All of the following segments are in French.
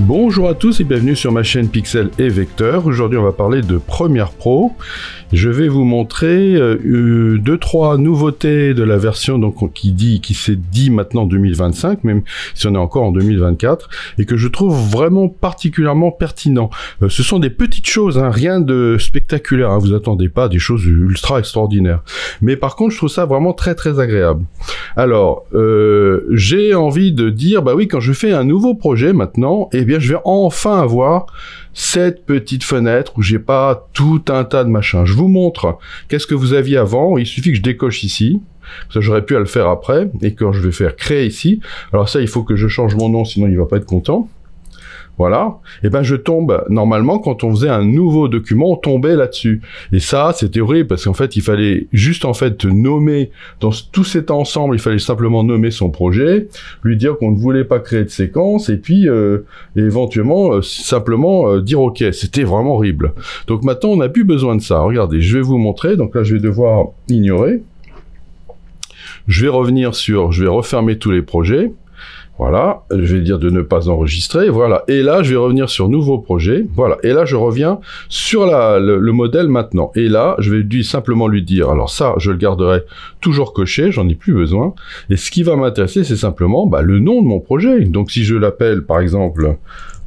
Bonjour à tous et bienvenue sur ma chaîne Pixel et Vecteur. Aujourd'hui on va parler de Premiere Pro. Je vais vous montrer 2-3 nouveautés de la version qui s'est dit maintenant 2025, même si on est encore en 2024, et que je trouve vraiment particulièrement pertinent. Ce sont des petites choses, hein, rien de spectaculaire, hein, vous attendez pas des choses ultra extraordinaires. Mais par contre je trouve ça vraiment très très agréable. Alors, j'ai envie de dire, bah oui, quand je fais un nouveau projet maintenant, eh bien je vais enfin avoir cette petite fenêtre où j'ai pas tout un tas de machins. Je vous montre qu'est-ce que vous aviez avant, il suffit que je décoche ici, ça j'aurais pu le faire après, et quand je vais faire créer ici, alors ça il faut que je change mon nom sinon il va pas être content. Voilà, et ben je tombe, normalement quand on faisait un nouveau document, on tombait là-dessus. Et ça, c'était horrible parce qu'en fait, il fallait juste en fait nommer, dans tout cet ensemble, il fallait simplement nommer son projet, lui dire qu'on ne voulait pas créer de séquence, et puis éventuellement, simplement dire OK. C'était vraiment horrible. Donc maintenant, on n'a plus besoin de ça. Regardez, je vais vous montrer, donc là je vais devoir ignorer. Je vais revenir sur, je vais refermer tous les projets. Voilà, je vais dire de ne pas enregistrer, voilà. Et là, je vais revenir sur nouveau projet, voilà. Et là, je reviens sur le modèle maintenant. Et là, je vais simplement lui dire, alors ça, je le garderai toujours coché, j'en ai plus besoin. Et ce qui va m'intéresser, c'est simplement le nom de mon projet. Donc, si je l'appelle, par exemple,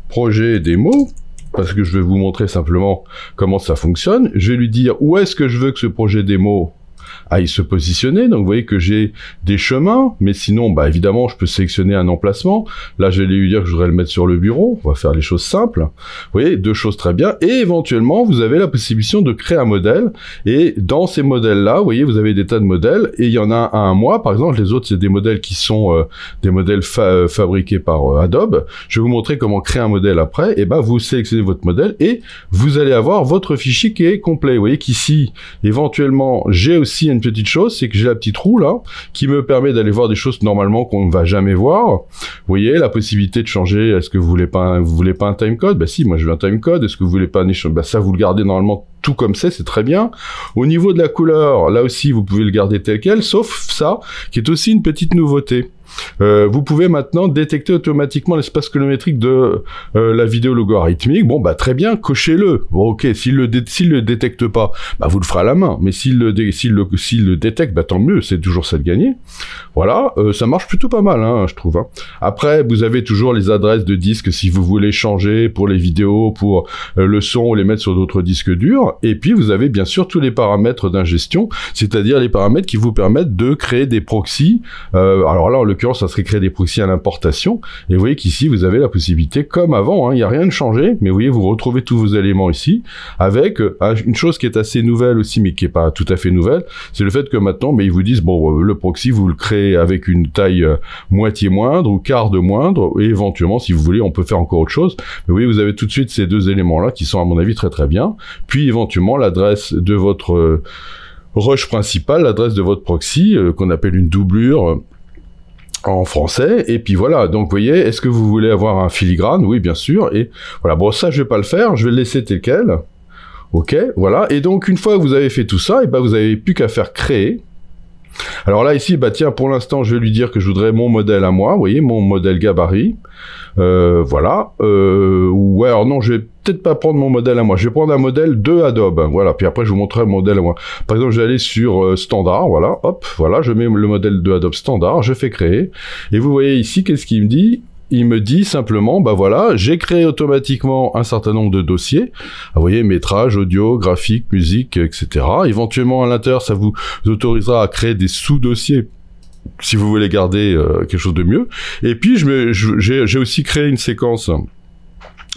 projet démo, parce que je vais vous montrer simplement comment ça fonctionne, je vais lui dire où est-ce que je veux que ce projet démo aille se positionner. Donc vous voyez que j'ai des chemins, mais sinon évidemment je peux sélectionner un emplacement. Là je vais lui dire que je voudrais le mettre sur le bureau. On va faire les choses simples. Vous voyez, deux choses très bien. Et éventuellement vous avez la possibilité de créer un modèle, et dans ces modèles là vous voyez, vous avez des tas de modèles, et il y en a un à moi par exemple. Les autres c'est des modèles qui sont des modèles fabriqués par Adobe. Je vais vous montrer comment créer un modèle après. Et vous sélectionnez votre modèle et vous allez avoir votre fichier qui est complet. Vous voyez qu'ici éventuellement j'ai aussi une petite chose, c'est que j'ai la petite roue là, qui me permet d'aller voir des choses normalement qu'on ne va jamais voir. Vous voyez, la possibilité de changer, est-ce que vous voulez pas un timecode? Bah si, moi je veux un timecode. Est-ce que vous voulez pas un échange? Bah ça, vous le gardez normalement tout comme c'est très bien. Au niveau de la couleur, là aussi, vous pouvez le garder tel quel, sauf ça, qui est aussi une petite nouveauté. Vous pouvez maintenant détecter automatiquement l'espace kilométrique de la vidéo logarithmique. Bon, très bien, cochez-le. Bon, ok, s'il le détecte pas, vous le ferez à la main. Mais s'il le détecte, tant mieux, c'est toujours ça de gagner. Voilà, ça marche plutôt pas mal, hein, je trouve. Hein. Après, vous avez toujours les adresses de disques si vous voulez changer pour les vidéos, pour le son, ou les mettre sur d'autres disques durs. Et puis, vous avez bien sûr tous les paramètres d'ingestion, c'est-à-dire les paramètres qui vous permettent de créer des proxys. Alors là, en l'occurrence, ça serait créer des proxys à l'importation. Et vous voyez qu'ici, vous avez la possibilité, comme avant, il n'y a rien de changé, mais vous voyez, vous retrouvez tous vos éléments ici, avec une chose qui est assez nouvelle aussi, mais qui n'est pas tout à fait nouvelle, c'est le fait que maintenant, ils vous disent, bon, le proxy, vous le créez avec une taille moitié moindre ou quart de moindre, et éventuellement, si vous voulez, on peut faire encore autre chose. Mais vous voyez, vous avez tout de suite ces deux éléments-là qui sont, à mon avis, très très bien. Puis, éventuellement, l'adresse de votre rush principal, l'adresse de votre proxy, qu'on appelle une doublure, en français, et puis voilà, donc vous voyez, est-ce que vous voulez avoir un filigrane? Oui, bien sûr, et voilà, bon, ça, je vais pas le faire, je vais le laisser tel quel, ok, voilà, et donc, une fois que vous avez fait tout ça, et vous avez plus qu'à faire créer. Alors là, ici, tiens, pour l'instant, je vais lui dire que je voudrais mon modèle à moi, vous voyez, mon modèle gabarit, voilà, ouais, alors non, je vais peut-être pas prendre mon modèle à moi, je vais prendre un modèle de Adobe, voilà, puis après je vous montrerai le modèle à moi. Par exemple, je vais aller sur standard, voilà, hop, voilà, je mets le modèle de Adobe standard, je fais créer, et vous voyez ici, qu'est-ce qu'il me dit? Il me dit simplement, voilà, j'ai créé automatiquement un certain nombre de dossiers. Vous voyez, métrage, audio, graphique, musique, etc. Éventuellement, à l'intérieur, ça vous autorisera à créer des sous-dossiers si vous voulez garder quelque chose de mieux. Et puis, j'ai aussi créé une séquence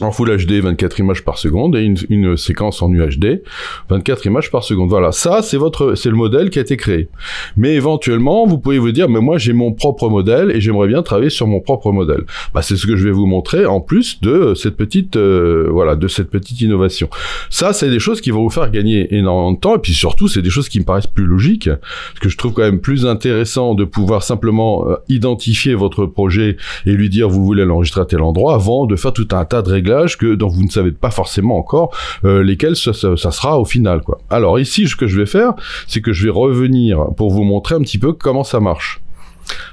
en Full HD, 24 images par seconde, et une séquence en UHD, 24 images par seconde. Voilà, ça, c'est le modèle qui a été créé. Mais éventuellement, vous pouvez vous dire, mais moi, j'ai mon propre modèle, et j'aimerais bien travailler sur mon propre modèle. C'est ce que je vais vous montrer, en plus de cette petite, de cette petite innovation. Ça, c'est des choses qui vont vous faire gagner énormément de temps, et puis surtout, c'est des choses qui me paraissent plus logiques, parce que je trouve quand même plus intéressant de pouvoir simplement identifier votre projet, et lui dire, vous voulez l'enregistrer à tel endroit, avant de faire tout un tas de réglages dont vous ne savez pas forcément encore lesquels ça sera au final, quoi. Alors ici, ce que je vais faire, c'est que je vais revenir pour vous montrer un petit peu comment ça marche.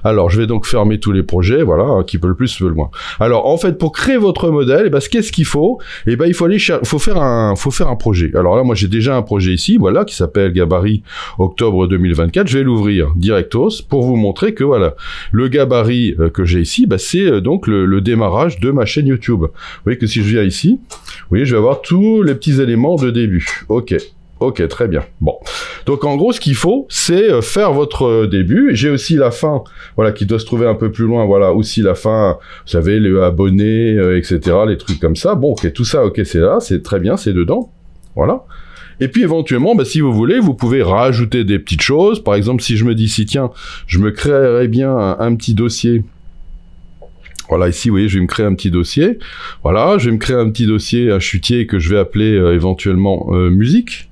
Alors, je vais donc fermer tous les projets, voilà, qui peut le plus, peut le moins. Alors, en fait, pour créer votre modèle, qu'est-ce qu'il faut? Il faut aller faut faire un projet. Alors là, moi, j'ai déjà un projet ici, voilà, qui s'appelle Gabarit octobre 2024. Je vais l'ouvrir directos pour vous montrer que, voilà, le gabarit que j'ai ici, c'est donc le démarrage de ma chaîne YouTube. Vous voyez que si je viens ici, vous voyez, je vais avoir tous les petits éléments de début. Ok, très bien. Bon. Donc, en gros, ce qu'il faut, c'est faire votre début. J'ai aussi la fin, voilà, qui doit se trouver un peu plus loin. Voilà, aussi la fin, vous savez, les abonnés, etc., les trucs comme ça. Bon, ok, tout ça, ok, c'est là, c'est très bien, c'est dedans. Voilà. Et puis, éventuellement, si vous voulez, vous pouvez rajouter des petites choses. Par exemple, si je me dis, si tiens, je me créerais bien un petit dossier. Voilà, ici, vous voyez, je vais me créer un petit dossier. Voilà, je vais me créer un petit dossier, un chutier que je vais appeler éventuellement musique.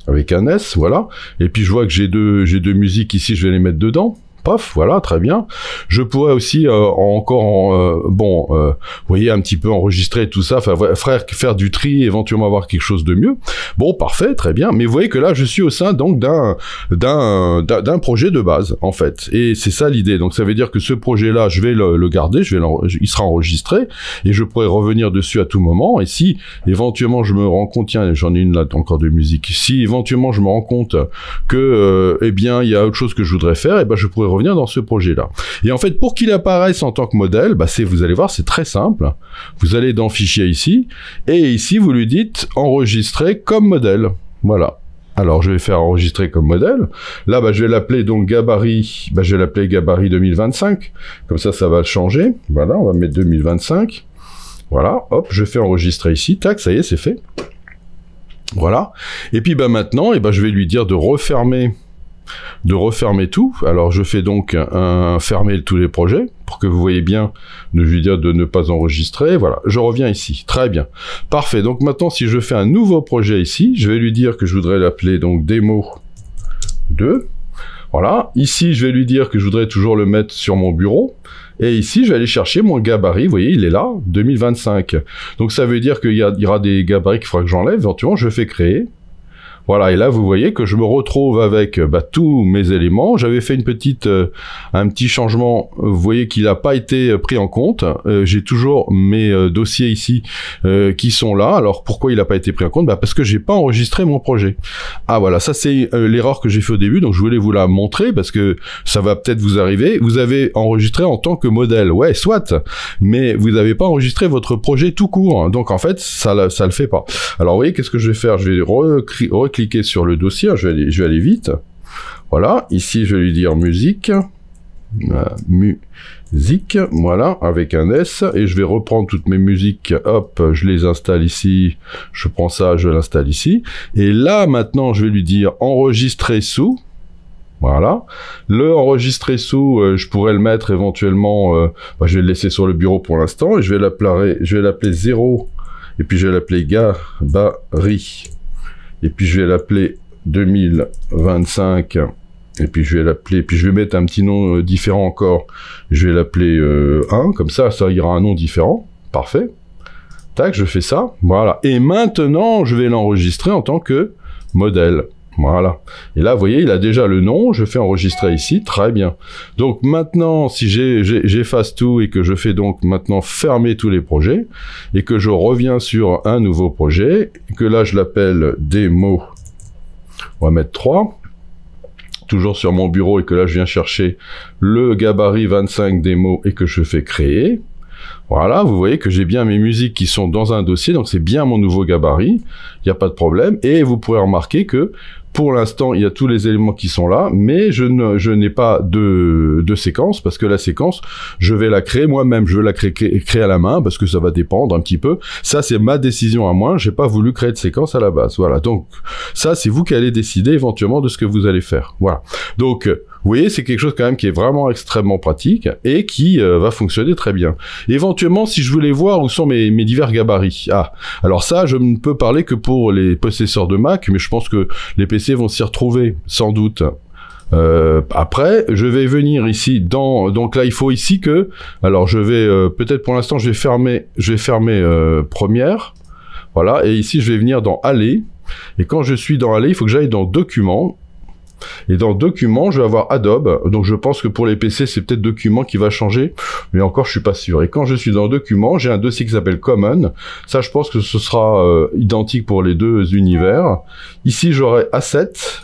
Avec un S, voilà. Et puis je vois que j'ai deux musiques ici, je vais les mettre dedans. Paf, voilà, très bien. Je pourrais aussi vous voyez, un petit peu enregistrer tout ça, faire du tri, éventuellement avoir quelque chose de mieux. Bon, parfait, très bien. Mais vous voyez que là, je suis au sein donc d'un projet de base, en fait. Et c'est ça l'idée. Donc ça veut dire que ce projet-là, je vais le garder, il sera enregistré, et je pourrai revenir dessus à tout moment. Et si éventuellement je me rends compte, tiens, j'en ai une là encore de musique. Si éventuellement je me rends compte que, eh bien, il y a autre chose que je voudrais faire, je pourrais revenir dans ce projet-là. Et en fait, pour qu'il apparaisse en tant que modèle, vous allez voir, c'est très simple. Vous allez dans Fichier ici, et ici, vous lui dites enregistrer comme modèle. Voilà. Alors, je vais faire enregistrer comme modèle. Là, je vais l'appeler donc Gabarit. Je vais l'appeler Gabarit 2025. Comme ça, ça va changer. Voilà, on va mettre 2025. Voilà, hop, je fais enregistrer ici. Tac, ça y est, c'est fait. Voilà. Et puis, maintenant, je vais lui dire de refermer tout. Alors je fais donc fermer tous les projets pour que vous voyez bien, je lui dire de ne pas enregistrer. Voilà, je reviens ici. Très bien. Parfait. Donc maintenant, si je fais un nouveau projet ici, je vais lui dire que je voudrais l'appeler donc démo 2. Voilà. Ici, je vais lui dire que je voudrais toujours le mettre sur mon bureau. Et ici, je vais aller chercher mon gabarit. Vous voyez, il est là, 2025. Donc ça veut dire qu'il y aura des gabarits qu'il faudra que j'enlève. Éventuellement, je fais créer. Voilà, et là, vous voyez que je me retrouve avec tous mes éléments. J'avais fait un petit changement. Vous voyez qu'il n'a pas été pris en compte. J'ai toujours mes dossiers ici qui sont là. Alors, pourquoi il n'a pas été pris en compte? Parce que j'ai pas enregistré mon projet. Ah, voilà, ça c'est l'erreur que j'ai fait au début. Donc, je voulais vous la montrer parce que ça va peut-être vous arriver. Vous avez enregistré en tant que modèle. Ouais, soit. Mais vous n'avez pas enregistré votre projet tout court. Donc, en fait, ça le fait pas. Alors, vous voyez, qu'est-ce que je vais faire? Je vais recliquer sur le dossier, je vais aller vite. Voilà, ici je vais lui dire musique, voilà, avec un S, et je vais reprendre toutes mes musiques, hop, je les installe ici, je prends ça, je l'installe ici, et là maintenant je vais lui dire enregistrer sous. Voilà, le enregistrer sous, je pourrais le mettre éventuellement, je vais le laisser sur le bureau pour l'instant, et je vais l'appeler 0, et puis je vais l'appeler Gabarit. Et puis je vais l'appeler 2025, et puis je vais mettre un petit nom différent encore, je vais l'appeler 1, comme ça ira un nom différent, parfait. Tac, je fais ça, voilà. Et maintenant, je vais l'enregistrer en tant que modèle. Voilà. Et là, vous voyez, il a déjà le nom, je fais enregistrer ici, très bien. Donc maintenant, si j'efface tout et que je fais donc maintenant fermer tous les projets, et que je reviens sur un nouveau projet, et que là je l'appelle démo, on va mettre 3, toujours sur mon bureau, et que là je viens chercher le gabarit 25 démo, et que je fais créer. Voilà, vous voyez que j'ai bien mes musiques qui sont dans un dossier, donc c'est bien mon nouveau gabarit, il n'y a pas de problème, et vous pourrez remarquer que pour l'instant, il y a tous les éléments qui sont là, mais je n'ai pas de séquence, parce que la séquence, je vais la créer moi-même, je vais la créer à la main, parce que ça va dépendre un petit peu. Ça, c'est ma décision à moi, j'ai pas voulu créer de séquence à la base. Voilà, donc ça, c'est vous qui allez décider éventuellement de ce que vous allez faire. Voilà, donc vous voyez, c'est quelque chose quand même qui est vraiment extrêmement pratique et qui va fonctionner très bien. Éventuellement, si je voulais voir où sont mes divers gabarits. Ah, alors ça, je ne peux parler que pour les possesseurs de Mac, mais je pense que les PC vont s'y retrouver, sans doute. Après, je vais venir ici donc là, il faut ici que, alors je vais, peut-être pour l'instant, je vais fermer première. Voilà, et ici, je vais venir dans Aller. Et quand je suis dans Aller, il faut que j'aille dans Documents. Et dans Documents, je vais avoir Adobe. Donc je pense que pour les PC, c'est peut-être Documents qui va changer, mais encore je suis pas sûr. Et quand je suis dans Documents, j'ai un dossier qui s'appelle Common. Ça, je pense que ce sera identique pour les deux univers. Ici, j'aurai Assets.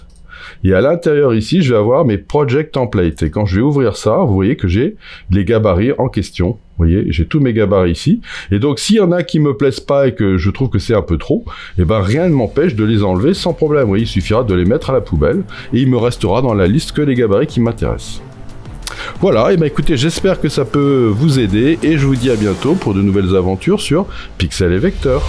Et à l'intérieur ici, je vais avoir mes Project Templates. Et quand je vais ouvrir ça, vous voyez que j'ai les gabarits en question. Vous voyez, j'ai tous mes gabarits ici. Et donc, s'il y en a qui me plaisent pas et que je trouve que c'est un peu trop, eh ben, rien ne m'empêche de les enlever sans problème. Vous voyez, il suffira de les mettre à la poubelle et il me restera dans la liste que les gabarits qui m'intéressent. Voilà, et ben écoutez, j'espère que ça peut vous aider et je vous dis à bientôt pour de nouvelles aventures sur Pixel et Vecteur.